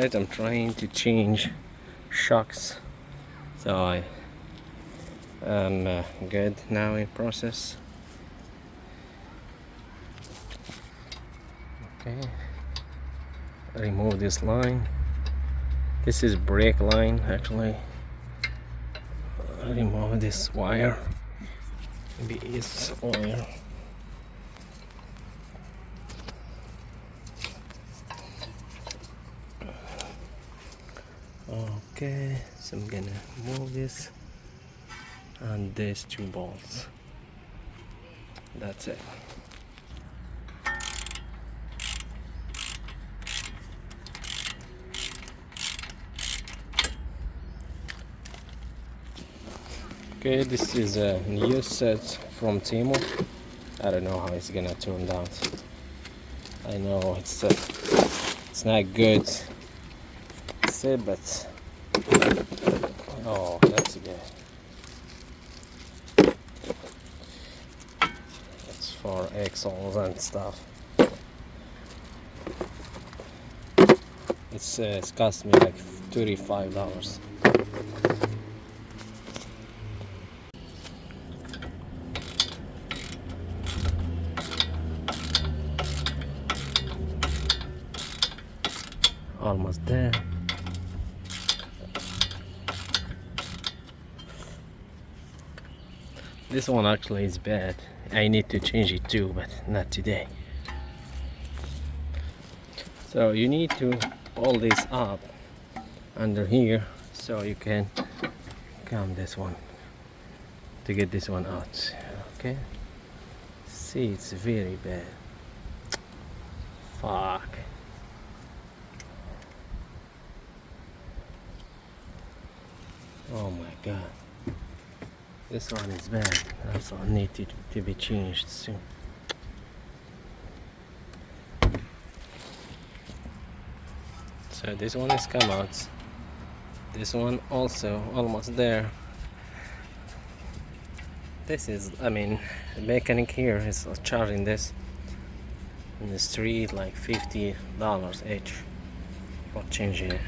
Alright, I'm trying to change shocks, so I am good now in process. Okay, remove this line. This is brake line actually. Remove this wire. Maybe it's wire. Okay, so I'm gonna move this and these two bolts. That's it. Okay, this is a new set from Temu. I don't know how it's gonna turn out. I know it's not good set, but oh, that's good. It's for axles and stuff. It's cost me like $35. Almost there. This one actually is bad. I need to change it too, but not today. So you need to pull this up under here so you can come this one to get this one out. Okay, see, it's very bad. Fuck. Oh my god, this one is bad. Also need to be changed soon. So this one is come out. This one also almost there. This is, I mean, the mechanic here is charging this in the street like $50 each for changing it.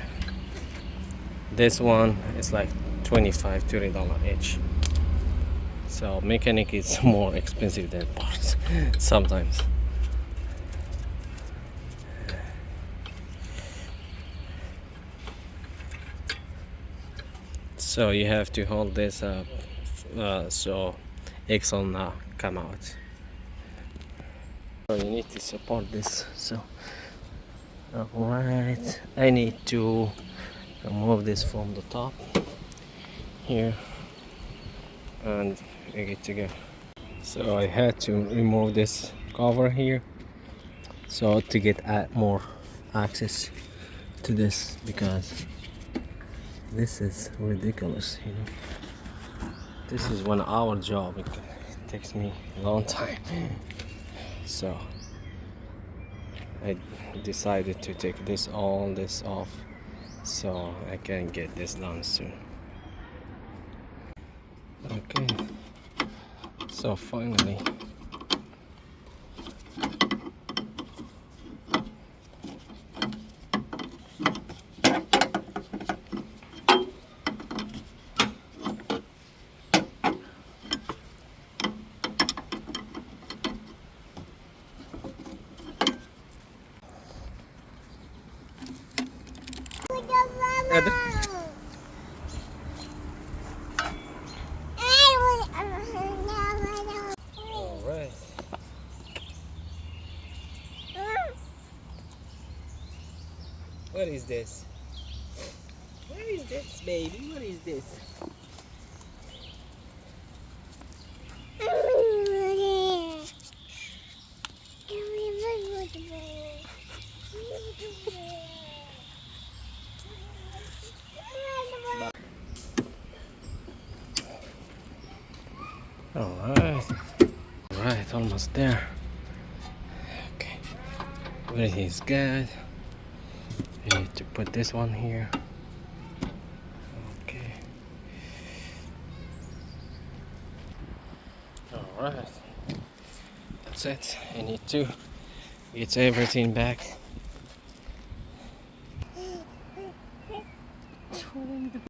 This one is like $25-$30 each. So mechanic is more expensive than parts sometimes. So you have to hold this up so axle now come out. So you need to support this. So alright, I need to remove this from the top here and we get to go. So I had to remove this cover here so to get more access to this, because this is ridiculous, you know. This is 1 hour job. It takes me a long time. So I decided to take all this off so I can get this done soon. Okay, so finally alright. What is this? What is this, baby? What is this? Alright, almost there. Okay, everything's good. You need to put this one here. Okay. Alright, that's it. I need to get everything back.